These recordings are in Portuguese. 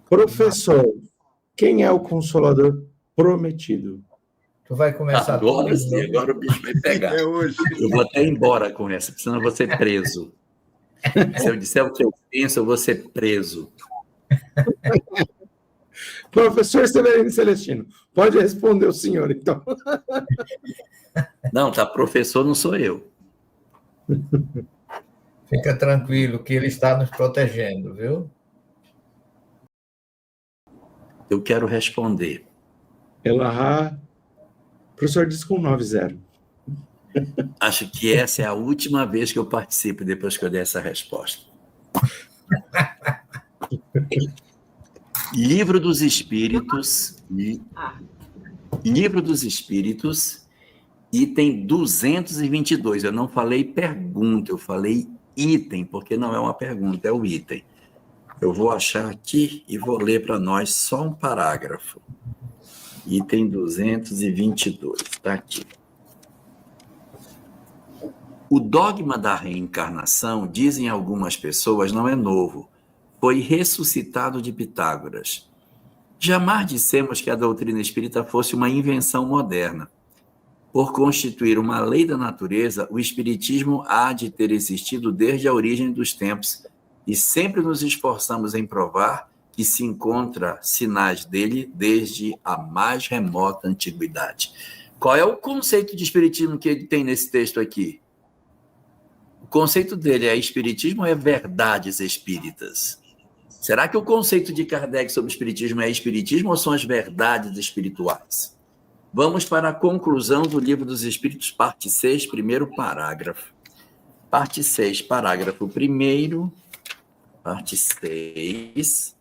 Professor, quem é o Consolador prometido? Tu vai começar agora sim, agora o bicho vai pegar. É hoje. Eu vou até ir embora com essa, porque senão eu vou ser preso. Se eu disser o que eu penso, eu vou ser preso. Professor Severino Celestino, pode responder o senhor, então. Não, tá, professor não sou eu. Fica tranquilo que ele está nos protegendo, viu? Eu quero responder. Elahá, o professor diz com 9-0. Acho que essa é a última vez que eu participo depois que eu der essa resposta. Livro dos Espíritos, item 222. Eu não falei pergunta, eu falei item, porque não é uma pergunta, é o item. Eu vou achar aqui e vou ler para nós só um parágrafo. Item 222, está aqui. O dogma da reencarnação, dizem algumas pessoas, não é novo. Foi ressuscitado de Pitágoras. Jamais dissemos que a doutrina espírita fosse uma invenção moderna. Por constituir uma lei da natureza, o espiritismo há de ter existido desde a origem dos tempos, e sempre nos esforçamos em provar que se encontra sinais dele desde a mais remota antiguidade. Qual é o conceito de espiritismo que ele tem nesse texto aqui? O conceito dele é espiritismo ou é verdades espíritas? Será que o conceito de Kardec sobre espiritismo é espiritismo ou são as verdades espirituais? Vamos para a conclusão do Livro dos Espíritos, parte 6, primeiro parágrafo. Parte 6, parágrafo 1º, parte 6,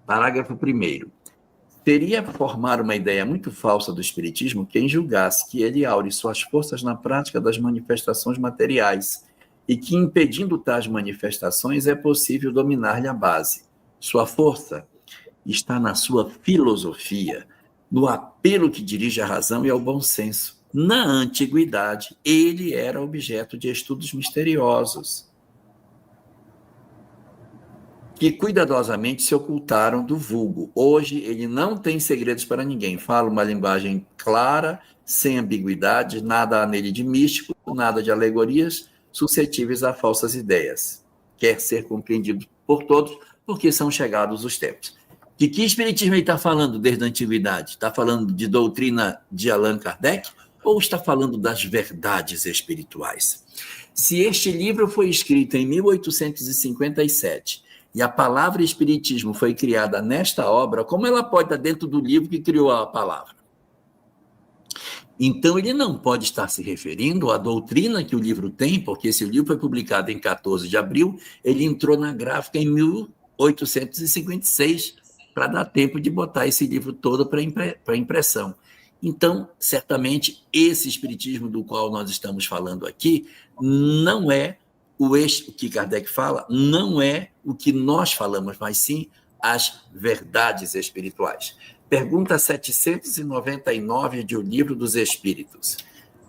parágrafo 1º. Teria formar uma ideia muito falsa do espiritismo quem julgasse que ele aure suas forças na prática das manifestações materiais e que, impedindo tais manifestações, é possível dominar-lhe a base. Sua força está na sua filosofia, no apelo que dirige à razão e ao bom senso. Na antiguidade, ele era objeto de estudos misteriosos, que cuidadosamente se ocultaram do vulgo. Hoje, ele não tem segredos para ninguém. Fala uma linguagem clara, sem ambiguidade, nada há nele de místico, nada de alegorias, suscetíveis a falsas ideias. Quer ser compreendido por todos, porque são chegados os tempos. De que espiritismo ele está falando desde a antiguidade? Está falando de doutrina de Allan Kardec ou está falando das verdades espirituais? Se este livro foi escrito em 1857 e a palavra espiritismo foi criada nesta obra, como ela pode estar dentro do livro que criou a palavra? Então, ele não pode estar se referindo à doutrina que o livro tem, porque esse livro foi publicado em 14 de abril, ele entrou na gráfica em 1856, para dar tempo de botar esse livro todo para impressão. Então, certamente, esse espiritismo do qual nós estamos falando aqui não é o que Kardec fala, não é o que nós falamos, mas sim as verdades espirituais. Pergunta 799 de O Livro dos Espíritos.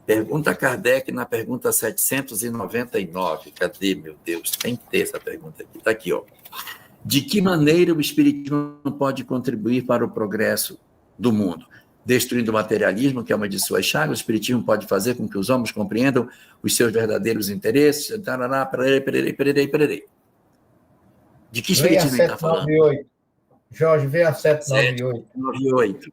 Pergunta Kardec na pergunta 799. Cadê, meu Deus? Tem que ter essa pergunta aqui. Está aqui, ó. De que maneira o espiritismo pode contribuir para o progresso do mundo? Destruindo o materialismo, que é uma de suas chagas, o espiritismo pode fazer com que os homens compreendam os seus verdadeiros interesses? Pererei. De que espiritismo ele está falando? Jorge, vê a 798. 798.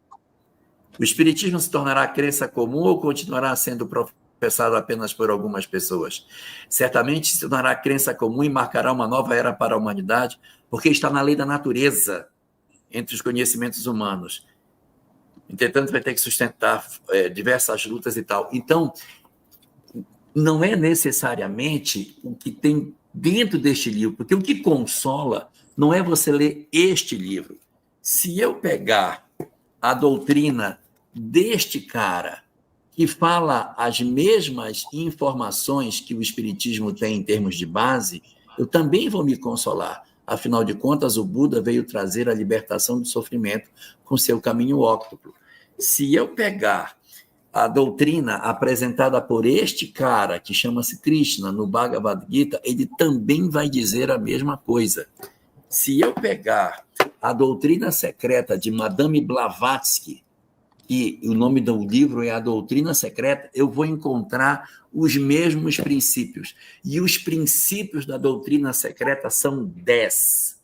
O espiritismo se tornará crença comum ou continuará sendo professado apenas por algumas pessoas? Certamente se tornará crença comum e marcará uma nova era para a humanidade, porque está na lei da natureza entre os conhecimentos humanos. Entretanto, vai ter que sustentar diversas lutas e tal. Então, não é necessariamente o que tem dentro deste livro, porque o que consola não é você ler este livro. Se eu pegar a doutrina deste cara, que fala as mesmas informações que o espiritismo tem em termos de base, eu também vou me consolar. Afinal de contas, o Buda veio trazer a libertação do sofrimento com seu caminho óctuplo. Se eu pegar a doutrina apresentada por este cara, que chama-se Krishna, no Bhagavad Gita, ele também vai dizer a mesma coisa. Se eu pegar a doutrina secreta de Madame Blavatsky, que o nome do livro é A Doutrina Secreta, eu vou encontrar os mesmos princípios. E os princípios da doutrina secreta são 10.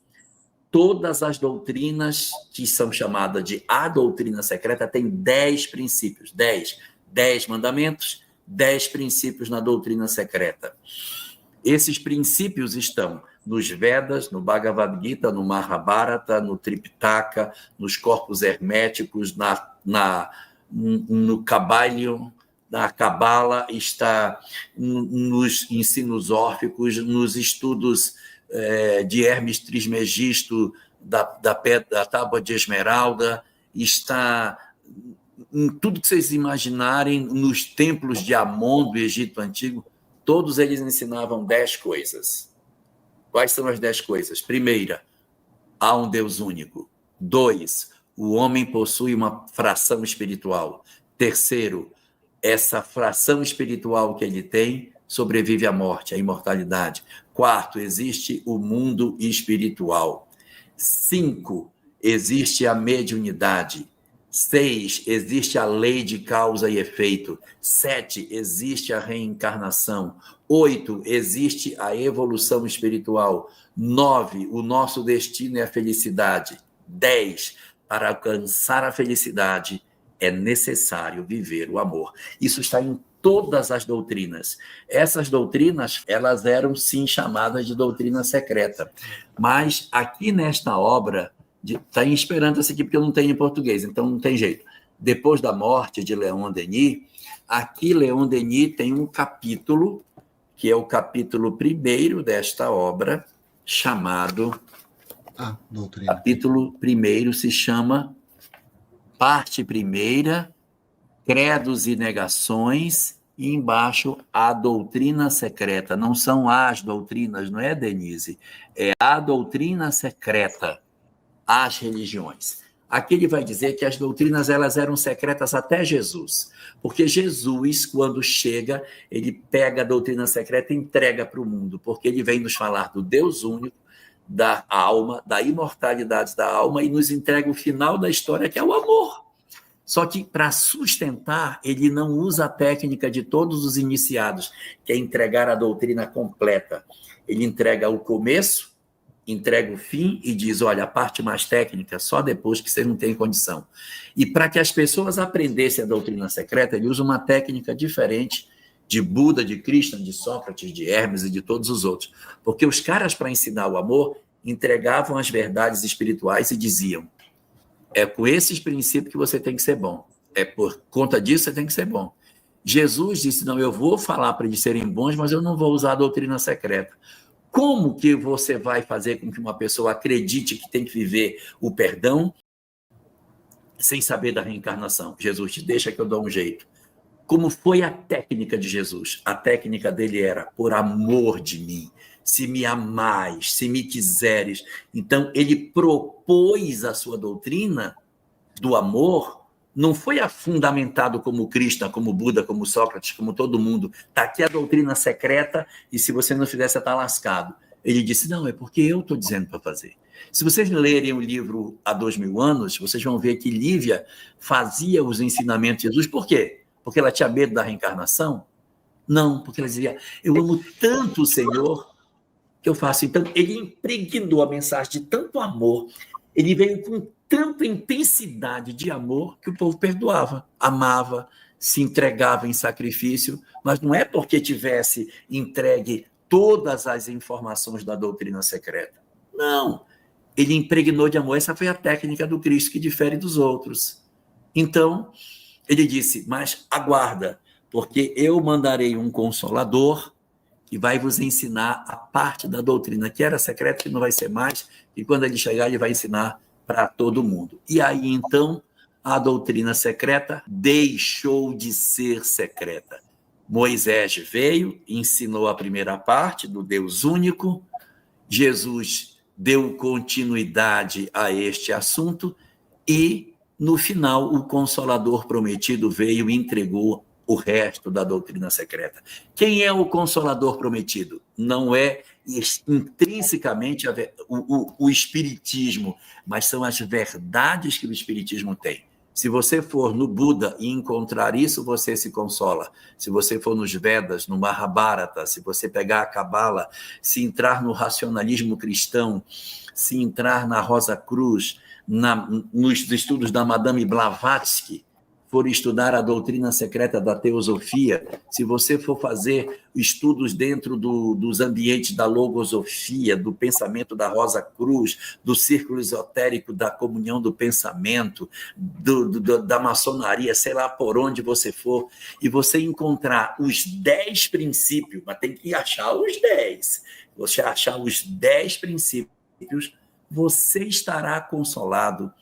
Todas as doutrinas que são chamadas de A Doutrina Secreta têm 10 princípios. 10 mandamentos, 10 princípios na doutrina secreta. Esses princípios estão nos Vedas, no Bhagavad Gita, no Mahabharata, no Tripitaka, nos corpos herméticos, no Kabbalion, na Cabala, está nos ensinos órficos, nos estudos de Hermes Trismegisto, da Tábua de Esmeralda, está em tudo que vocês imaginarem, nos templos de Amon, do Egito Antigo, todos eles ensinavam 10 coisas. Quais são as 10 coisas? Primeira, há um Deus único. 2, o homem possui uma fração espiritual. Terceiro, essa fração espiritual que ele tem sobrevive à morte, à imortalidade. 4, existe o mundo espiritual. 5, existe a mediunidade. 6, existe a lei de causa e efeito. 7, existe a reencarnação. 8, existe a evolução espiritual. 9, o nosso destino é a felicidade. 10, para alcançar a felicidade é necessário viver o amor. Isso está em todas as doutrinas. Essas doutrinas, elas eram sim chamadas de doutrina secreta. Mas aqui nesta obra, está em esperanto essa aqui porque eu não tenho em português, então não tem jeito. Depois da morte de Leon Denis, aqui Leon Denis tem um capítulo, que é o capítulo 1º desta obra, chamado... doutrina. Capítulo 1º se chama Parte 1ª, Credos e Negações, e embaixo a doutrina secreta. Não são as doutrinas, não é, Denise? É a doutrina secreta, as religiões. Aqui ele vai dizer que as doutrinas elas eram secretas até Jesus, porque Jesus, quando chega, ele pega a doutrina secreta e entrega para o mundo, porque ele vem nos falar do Deus único, da alma, da imortalidade da alma, e nos entrega o final da história, que é o amor. Só que, para sustentar, ele não usa a técnica de todos os iniciados, que é entregar a doutrina completa. Ele entrega o começo, entrega o fim e diz, olha, a parte mais técnica, só depois que você não tem condição. E para que as pessoas aprendessem a doutrina secreta, ele usa uma técnica diferente de Buda, de Krishna, de Sócrates, de Hermes e de todos os outros. Porque os caras, para ensinar o amor, entregavam as verdades espirituais e diziam, é com esses princípios que você tem que ser bom. É por conta disso que você tem que ser bom. Jesus disse, não, eu vou falar para eles serem bons, mas eu não vou usar a doutrina secreta. Como que você vai fazer com que uma pessoa acredite que tem que viver o perdão sem saber da reencarnação? Jesus te deixa que eu dou um jeito. Como foi a técnica de Jesus? A técnica dele era, por amor de mim, se me amais, se me quiseres. Então, ele propôs a sua doutrina do amor, não foi fundamentado como Krishna, como Buda, como Sócrates, como todo mundo. Está aqui a doutrina secreta e se você não fizer, você está lascado. Ele disse, não, é porque eu estou dizendo para fazer. Se vocês lerem o livro há 2000 anos, vocês vão ver que Lívia fazia os ensinamentos de Jesus. Por quê? Porque ela tinha medo da reencarnação? Não, porque ela dizia, eu amo tanto o Senhor que eu faço. Então, ele impregnou a mensagem de tanto amor, ele veio com tanta intensidade de amor que o povo perdoava, amava, se entregava em sacrifício, mas não é porque tivesse entregue todas as informações da doutrina secreta. Não, ele impregnou de amor. Essa foi a técnica do Cristo que difere dos outros. Então, ele disse, mas aguarda, porque eu mandarei um consolador que vai vos ensinar a parte da doutrina que era secreta, que não vai ser mais, e quando ele chegar, ele vai ensinar para todo mundo. E aí, então, a doutrina secreta deixou de ser secreta. Moisés veio, ensinou a primeira parte do Deus único, Jesus deu continuidade a este assunto e, no final, o Consolador prometido veio e entregou o resto da doutrina secreta. Quem é o Consolador prometido? Não é intrinsecamente o Espiritismo, mas são as verdades que o Espiritismo tem. Se você for no Buda e encontrar isso, você se consola. Se você for nos Vedas, no Mahabharata, se você pegar a Cabala, se entrar no racionalismo cristão, se entrar na Rosa Cruz, nos estudos da Madame Blavatsky, for estudar a doutrina secreta da teosofia, se você for fazer estudos dentro dos ambientes da logosofia, do pensamento da Rosa Cruz, do círculo esotérico da comunhão do pensamento, da maçonaria, sei lá por onde você for, e você encontrar os 10 princípios, mas tem que achar os 10. Você achar os 10 princípios, você estará consolado,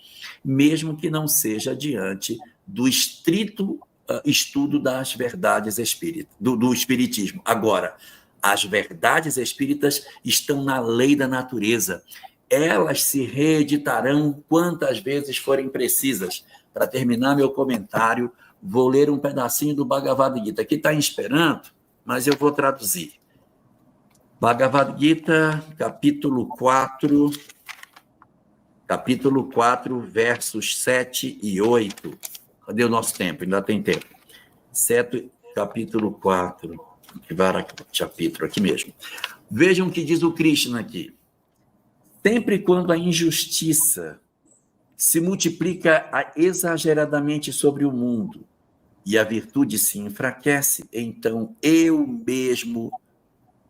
mesmo que não seja diante do estrito estudo das verdades espíritas, do espiritismo. Agora, as verdades espíritas estão na lei da natureza. Elas se reeditarão quantas vezes forem precisas. Para terminar meu comentário, vou ler um pedacinho do Bhagavad Gita, que está em Esperanto, mas eu vou traduzir. Bhagavad Gita, capítulo 4, versos 7 e 8. Cadê o nosso tempo? Ainda tem tempo. 7, capítulo 4. Capítulo aqui mesmo. Vejam o que diz o Krishna aqui. Sempre quando a injustiça se multiplica exageradamente sobre o mundo e a virtude se enfraquece, então eu mesmo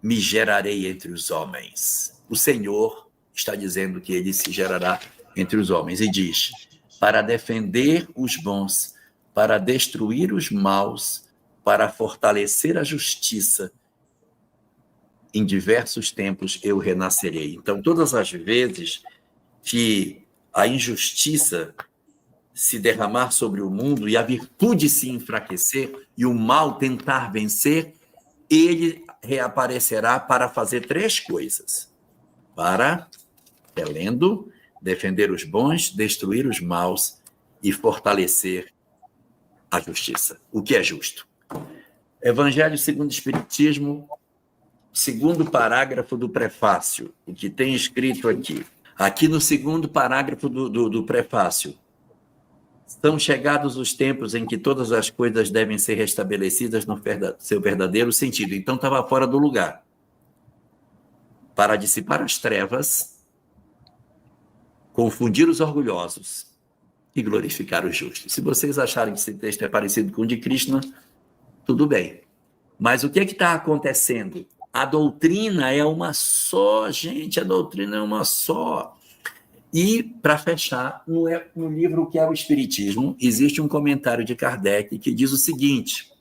me gerarei entre os homens. O Senhor está dizendo que ele se gerará entre os homens e diz: para defender os bons, para destruir os maus, para fortalecer a justiça, em diversos tempos eu renascerei. Então, todas as vezes que a injustiça se derramar sobre o mundo e a virtude se enfraquecer e o mal tentar vencer, ele reaparecerá para fazer 3 coisas. Para, relendo, defender os bons, destruir os maus e fortalecer a justiça. O que é justo? Evangelho segundo o Espiritismo, 2º parágrafo do prefácio, o que tem escrito aqui. Aqui no 2º parágrafo do prefácio. São chegados os tempos em que todas as coisas devem ser restabelecidas no seu verdadeiro sentido. Então estava fora do lugar. Para dissipar as trevas, confundir os orgulhosos e glorificar os justos. Se vocês acharem que esse texto é parecido com o de Krishna, tudo bem. Mas o que é que está acontecendo? A doutrina é uma só, gente. A doutrina é uma só. E, para fechar, no livro O que é o Espiritismo, existe um comentário de Kardec que diz o seguinte: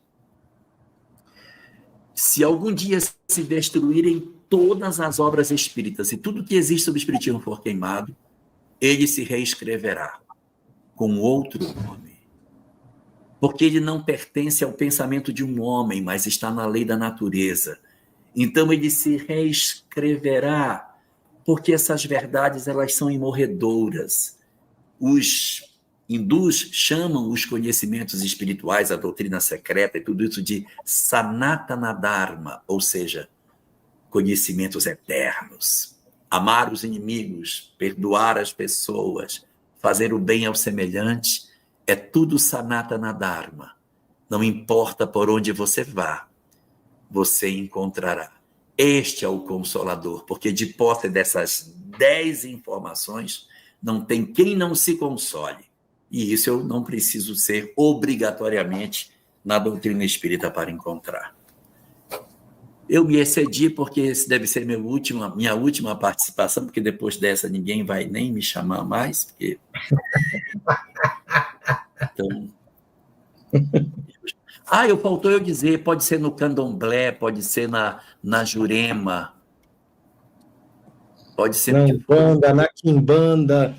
se algum dia se destruírem todas as obras espíritas e tudo que existe sobre o Espiritismo for queimado, ele se reescreverá com outro nome. Porque ele não pertence ao pensamento de um homem, mas está na lei da natureza. Então ele se reescreverá, porque essas verdades elas são imorredouras. Os hindus chamam os conhecimentos espirituais, a doutrina secreta e tudo isso de Sanatana Dharma, ou seja, conhecimentos eternos. Amar os inimigos, perdoar as pessoas, fazer o bem ao semelhante, é tudo Sanatana Dharma. Não importa por onde você vá, você encontrará. Este é o Consolador, porque de posse dessas 10 informações, não tem quem não se console. E isso eu não preciso ser obrigatoriamente na doutrina espírita para encontrar. Eu me excedi porque esse deve ser minha última participação, porque depois dessa ninguém vai nem me chamar mais. Porque... Então... faltou eu dizer, pode ser no candomblé, pode ser na jurema, pode ser... Na Umbanda, na Quimbanda...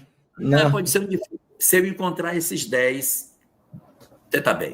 Pode ser onde for. Se eu encontrar esses 10, você está bem.